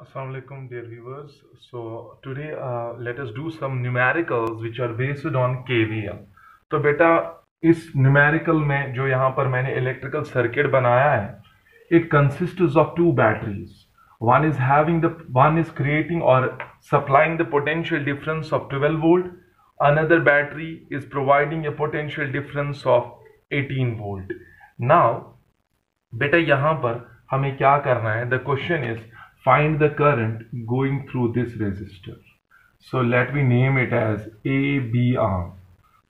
Assalamu alaikum, dear viewers. So today let us do some numericals which are based on KVL. तो बेटा इस numerical में जो यहाँ पर मैंने electrical circuit बनाया है, it consists of two batteries. One is creating or supplying the potential difference of 12 volt. Another battery is providing a potential difference of 18 volt. Now बेटा यहाँ पर हमें क्या करना है? The question is find the current going through this resistor. So let me name it as AB arm.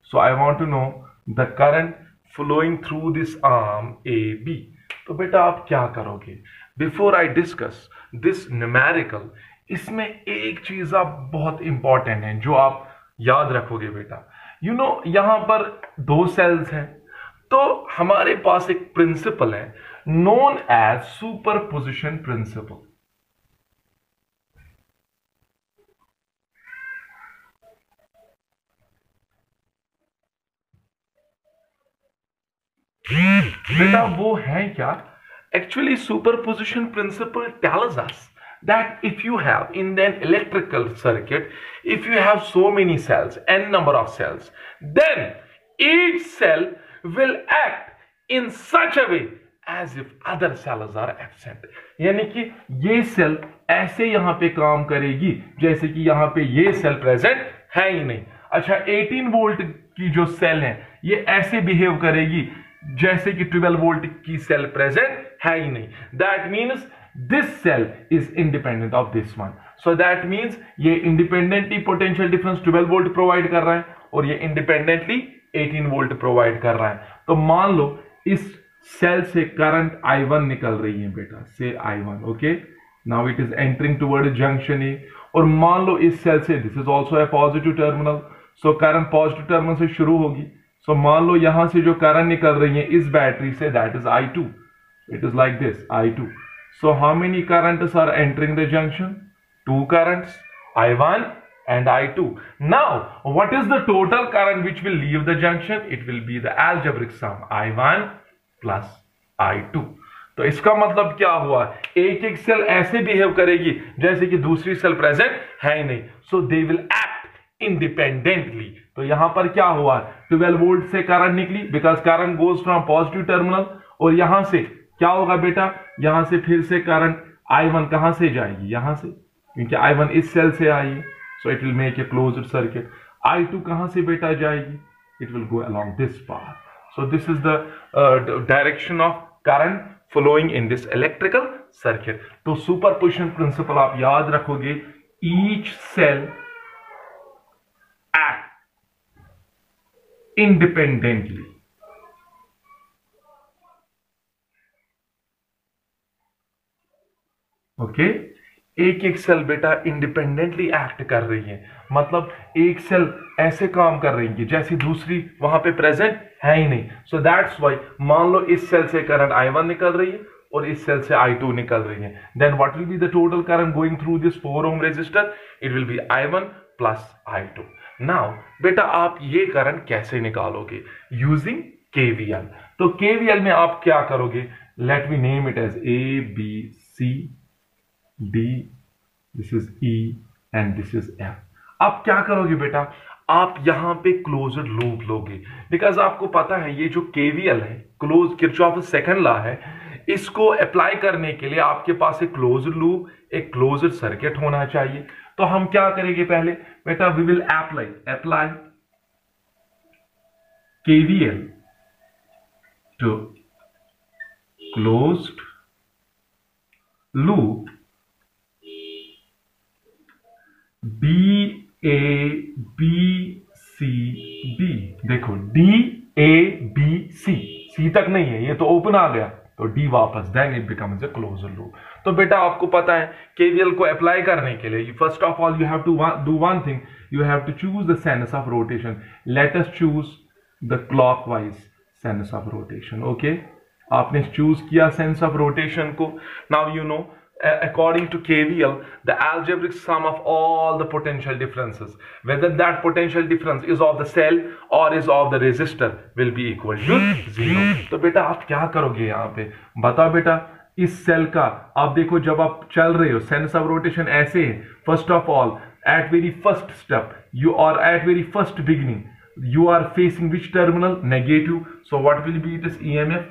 So I want to know the current flowing through this arm AB. तो बेटा आप क्या करोगे? Before I discuss this numerical, इसमें एक चीज आप बहुत इंपॉर्टेंट है जो आप याद रखोगे बेटा. यहाँ पर दो सेल्स हैं, तो हमारे पास एक प्रिंसिपल है नोन एज सुपरपोजिशन प्रिंसिपल. बेटा वो है क्या? Actually superposition principle tells us that if you have in an electrical circuit, if you have so many cells, n number of cells, then each cell will act in such a way as if other cells are absent. यानी कि ये cell ऐसे यहां पे काम करेगी जैसे कि यहां पे ये सेल प्रेजेंट है ही नहीं. अच्छा, 18 वोल्ट की जो सेल है ये ऐसे बिहेव करेगी जैसे कि 12 वोल्ट की सेल प्रेजेंट है ही नहीं. That means this cell is independent of this one. So that means ये independently potential difference 12 volt provide कर रहा है और ये इंडिपेंडेंटली 18 वोल्ट प्रोवाइड कर रहा है. तो मान लो इस सेल से करंट I1 निकल रही है बेटा, से I1. Okay, now it is entering toward junction A. और मान लो इस सेल से this is also a positive terminal, so current positive terminal से शुरू होगी. सो मान लो यहां से जो करंट निकल रही है इस बैटरी से, that is I2. It is like this I2. So how many currents are entering the junction? Two currents, I1 and I2. Now what is the total current which will leave the junction? It will be the algebraic sum I1 plus I2. तो इसका मतलब क्या हुआ? एक एक cell ऐसे behave करेगी जैसे कि दूसरी सेल प्रेजेंट है ही नहीं. सो दे विल एक्ट इंडिपेंडेंटली. तो यहां पर क्या हुआ? 12 वोल्ट से करंट निकली because current goes from positive terminal. और यहां से क्या होगा बेटा? यहां से फिर से करंट I1 कहां से जाएगी? यहां से, क्योंकि I1 इस सेल से आई है. So it will make a closed circuit. I2 कहां से बेटा जाएगी? It will go along this path. So this is the direction of current flowing in this electrical circuit. तो superposition principle आप याद रखोगे. Each cell act independently. Okay, एक एक सेल बेटा इंडिपेंडेंटली एक्ट कर रही है. मतलब एक सेल ऐसे काम कर रही है जैसी दूसरी वहां पे प्रेजेंट है ही नहीं. सो दैट्स व्हाई मान लो इस सेल से करंट I1 निकल रही है और इस सेल से I2 निकल रही है. Then what will be the total current going through this 4 ohm resistor? It will be I1 plus I2. Now बेटा आप ये करंट कैसे निकालोगे? Using KVL. तो KVL में आप क्या करोगे? Let me name it as ABC D, this is E and this is F. आप क्या करोगे बेटा? आप यहां पे क्लोज्ड लूप लोगे बिकॉज आपको पता है ये जो KVL है, क्लोज किरचॉफ सेकंड लॉ है, इसको अप्लाई करने के लिए आपके पास एक क्लोज्ड लूप, एक क्लोज्ड सर्किट होना चाहिए. तो हम क्या करेंगे पहले बेटा? We will apply KVL to closed loop DABCD. देखो DABC, सी तक नहीं है, ये तो ओपन आ गया तो D वापस, then it becomes a closed loop. तो बेटा आपको पता है KVL को अप्लाई करने के लिए first of all you have to do one thing. You have to choose the sense of rotation. Let us choose the clockwise sense of rotation. Okay, आपने चूज किया सेंस ऑफ रोटेशन को. Now you know according to KVL, the algebraic sum of all the potential differences, whether that potential difference is of the cell or is of the resistor, will be equal to 0. तो बेटा आप क्या करोगे यहाँ पे? बताओ बेटा, इस सेल का आप देखो, जब आप चल रहे हो सेंस ऑफ रोटेशन ऐसे है, first of all at very first step you are at very first beginning you are facing which terminal, negative, so what will be this EMF,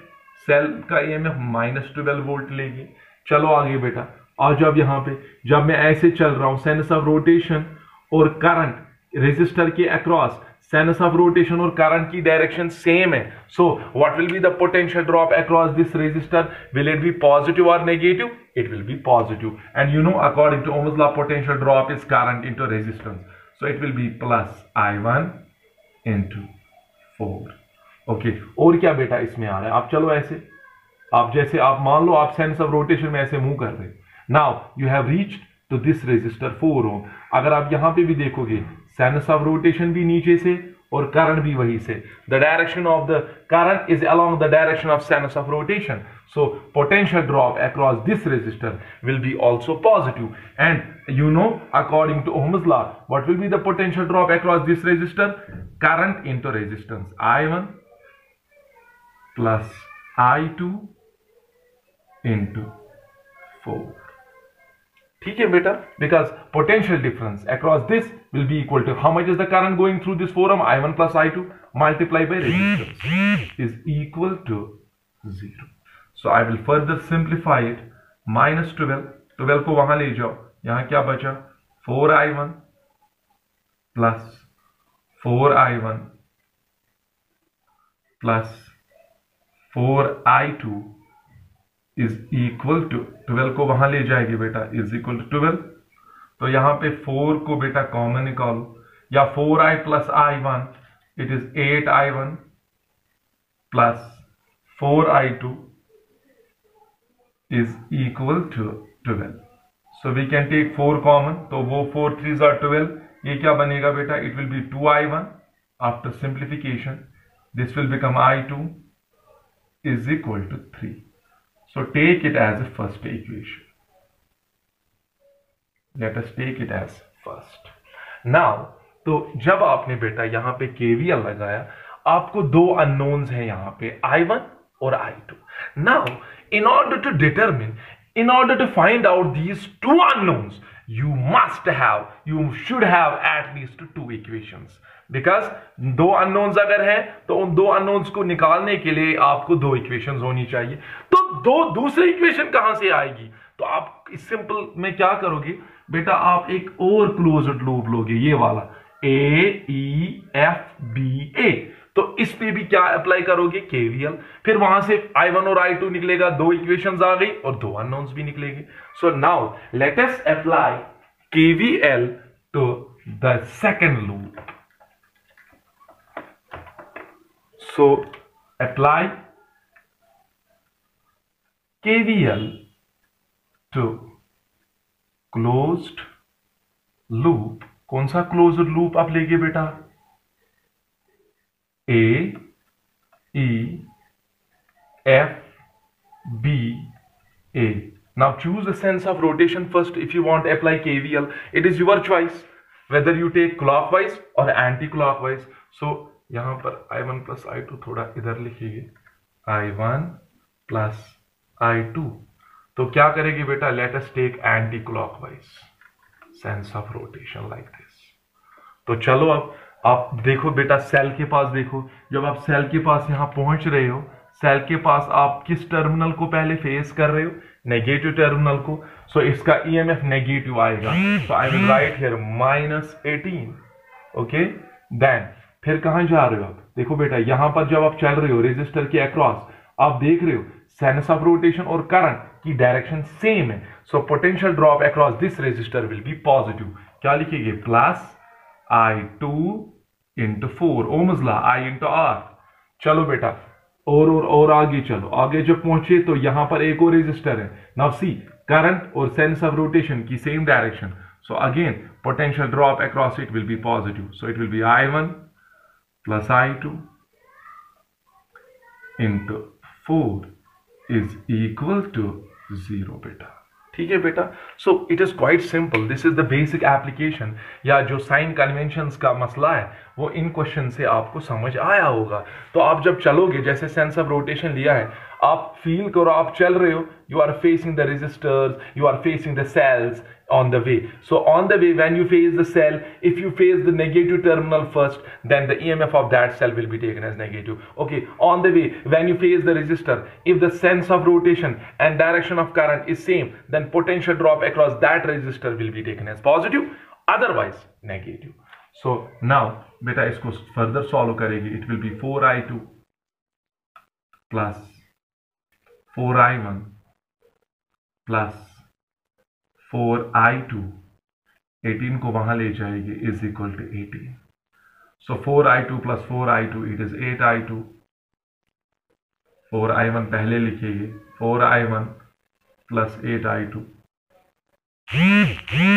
cell का EMF -12 वोल्ट लेगी। चलो आगे बेटा, और जब यहाँ पे जब मैं ऐसे चल रहा हूं, सेंस ऑफ रोटेशन और करंट रेजिस्टर के अक्रॉस, सेंस ऑफ रोटेशन और करंट की डायरेक्शन सेम है, so what will be the potential drop across this resistor, will it be positive और negative, it will be positive, and you know according to Ohm's law potential drop is current into resistance, so it will be plus I1 into 4। Okay, और क्या बेटा इसमें आ रहा है, आप चलो ऐसे, आप जैसे आप मान लो आप सेंस ऑफ रोटेशन में ऐसे मूव कर रहे हैं, now you have reached to this resistor 4 ohm. अगर आप यहां पे भी देखोगे सेंस ऑफ रोटेशन भी नीचे से और करंट भी वही से, the direction of the current is along the direction of sense of rotation, so potential drop across this resistor will be also positive, and you know according to Ohm's law what will be the potential drop across this resistor, current into resistance, I1 plus I2 into 4। ठीक है बेटा, because potential difference across this will be equal to how much is the current going through this 4 ohm, I1 plus I2 multiplied by resistance is equal to 0। So I will further simplify it, -12, 12 को वहां ले जाओ, यहां क्या बचा, 4I1 plus 4I1 plus 4I2 is equal to 12 को वहां ले जाएगी बेटा, is equal to 12। तो यहां पे 4 को बेटा कॉमन निकालो, या 4I plus I1 it is 8I1 plus 4I2 is equal to 12। So we can take 4 common, तो वो 4 3s are 12, ये क्या बनेगा बेटा, it will be 2I1 after simplification, this will become I2 is equal to 3। So take it as a first equation, let us take it as first। Now तो जब आपने बेटा यहाँ पे KVL लगाया, आपको दो अननोन्स हैं यहाँ पे, I1 और I2। Now in order to determine, in order to find out these two unknowns, you should have at least 2 equations, because दो unknowns अगर हैं तो उन दो unknowns को निकालने के लिए आपको 2 equations होनी चाहिए। तो दूसरी equation कहां से आएगी, तो आप इस सिंपल में क्या करोगे बेटा, आप एक और क्लोज्ड लूप लोगे, ये वाला AEFBA, तो इस पे भी क्या अप्लाई करोगे, KVL, फिर वहां से I1 और I2 निकलेगा, 2 इक्वेशंस आ गई और 2 अननोन्स भी निकलेंगे। So now let us apply KVL to the second loop. So apply KVL to closed loop. कौन सा क्लोज्ड लूप आप लेंगे बेटा, AEFBA। Now choose the sense of rotation first if you want to apply KVL. It is your choice whether you take clockwise or anti-clockwise. So यहां पर I1 plus I2 थोड़ा इधर लिखिए, I1 plus I2। तो क्या करेगी बेटा, let us take anti-clockwise sense of rotation like this। तो चलो अब आप देखो बेटा, सेल के पास देखो, जब आप सेल के पास यहां पहुंच रहे हो, सेल के पास आप किस टर्मिनल को पहले फेस कर रहे हो, नेगेटिव टर्मिनल को, सो इसका EMF नेगेटिव आएगा, so I will write here -18। Okay, then फिर कहां जा रहे हो आप, देखो बेटा यहां पर जब आप चल रहे हो रेजिस्टर के अक्रॉस, आप देख रहे हो सेंस ऑफ रोटेशन और करंट की डायरेक्शन सेम है, so potential drop across this resistor will be positive. क्या लिखेंगे, plus I2 into 4, Ohm's law, I into R। चलो बेटा और आगे चलो, आगे जब पहुंचे तो यहां पर एक और रेजिस्टर है, नाउ सी करंट और सेंस ऑफ रोटेशन की same direction, so again potential drop across it will be positive, so it will be I1 plus I2 into 4 is equal to 0 बेटा। ठीक है बेटा, so it is quite simple, this is the basic application, या जो sign conventions का मसला है वो इन क्वेश्चन से आपको समझ आया होगा। तो आप जब चलोगे, जैसे सेंस ऑफ रोटेशन लिया है, आप फील करो, आप चल रहे हो, you are facing the resistors, you are facing the cells on the way. So on the way, when you face the cell, if you face the negative terminal first, then the EMF of that cell will be taken as negative. Okay, on the way, when you face the resistor, if the sense of rotation and direction of current is same, then potential drop across that resistor will be taken as positive, otherwise negative. So now beta isko further solve karegi, it will be 4i2 plus 4i1 plus 4i2, 18 को वहां ले जाएगी, is equal to 18. So 4i2 plus 4i2 it is 8i2. 4i1 पहले लिखेंगे, 4i1 plus 8i2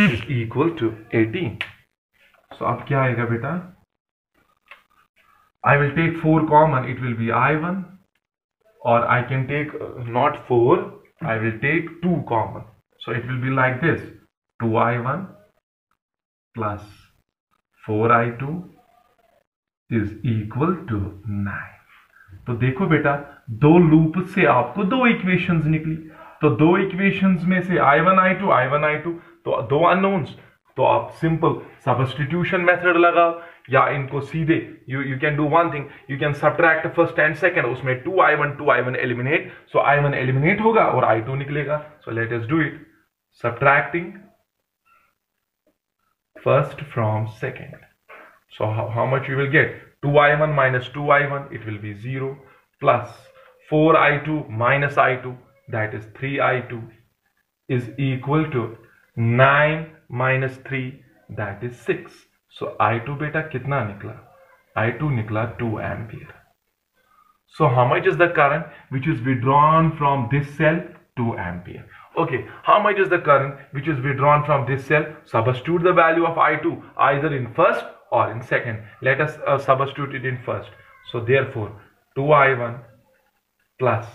is equal to 18. So अब क्या आएगा बेटा, I will take 4 common, it will be i1, or I can take not 4, I will take 2 common. So it will be like this, 2i1 plus 4i2 is equal to 9. तो देखो बेटा, दो loop से आपको दो इक्वेशंस निकली, तो दो इक्वेशंस में से i1 i2 तो दो अननोन्स, तो आप सिंपल सब्स्टिट्यूशन मेथड लगाओ, या इनको सीधे you can do one thing, you can subtract first and second, उसमें 2i1 एलिमिनेट, सो i1 एलिमिनेट होगा और i2 निकलेगा. So let us do it. Subtracting first from second. So how much you will get? 2i1 minus 2i1, it will be 0, plus 4i2 minus i2, that is 3i2, is equal to 9 minus 3, that is 6. So i2 beta कितना निकला? i2 निकला 2 ampere. So how much is the current which is withdrawn from this cell? 2 ampere. Okay, how much is the current which is withdrawn from this cell? Substitute the value of i2 either in first or in second. Let us substitute it in first. So therefore 2i1 plus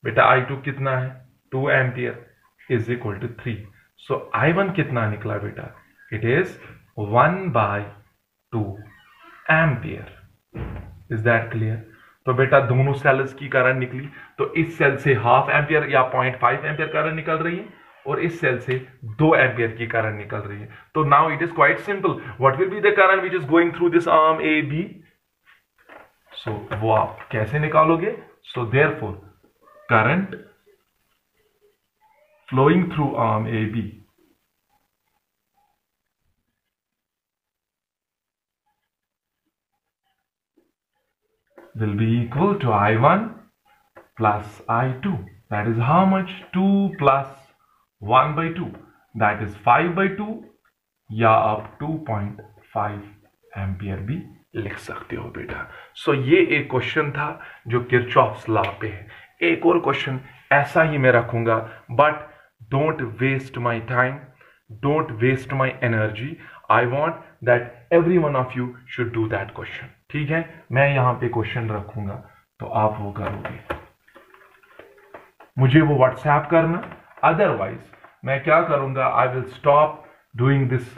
beta i2 कितना है? 2 ampere is equal to 3. So i1 कितना निकला बेटा? It is 1 by 2 ampere. Is that clear? तो बेटा दोनों sales की current निकली, तो इस सेल से 1/2 एम्पियर या 0.5 एम्पियर करंट निकल रही है, और इस सेल से 2 एम्पियर की करंट निकल रही है. तो now it is quite simple, what will be the current which is going through this arm A B. So वो आप कैसे निकालोगे? So therefore current flowing through arm A B will be equal to i1 plus i2. That is how much? 2 plus 1 by 2. That is 5 by 2, या आप 2.5 ampere भी लिख सकते हो बेटा. सो ये एक क्वेश्चन था जो किरचॉफ्स लॉ पे है. एक और क्वेश्चन ऐसा ही मैं रखूंगा, but don't waste my time, don't waste my energy. I want that every one of you should do that question. ठीक है, मैं यहां पे क्वेश्चन रखूंगा तो आप वो करोगे, मुझे वो व्हाट्सएप करना. अदरवाइज मैं क्या करूंगा, I will stop doing this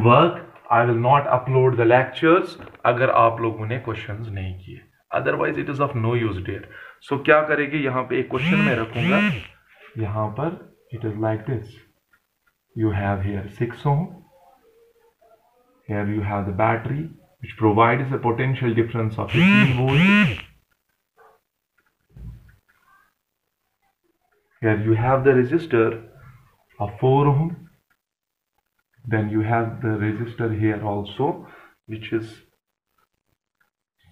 work, I will not upload the lectures अगर आप लोगों ने क्वेश्चंस नहीं किए. Otherwise it is of no use there. So क्या करेंगे, यहां पे एक क्वेश्चन मैं रखूंगा, यहां पर it is like this. You have here 6 ohm. Here you have the battery which provides a potential difference of 15 volt. Here you have the resistor of 4 ohm. Then you have the resistor here also, which is,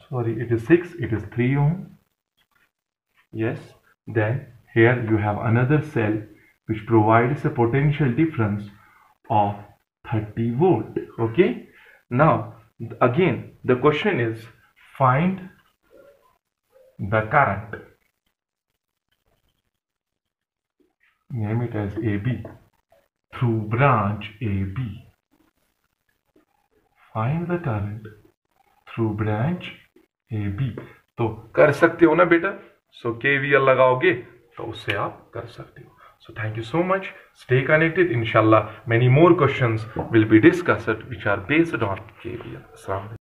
sorry, it is 6, it is 3 ohm. Yes. Then here you have another cell which provides a potential difference of 30 volt. Okay, now again the question is, find the current, name it as AB, through branch AB. Find the current through branch AB. तो कर सकते हो ना बेटा. सो KVL लगाओगे तो उससे आप कर सकते हो. So thank you so much. Stay connected. Inshallah, many more questions will be discussed which are based on KVL. Assalamu alaikum.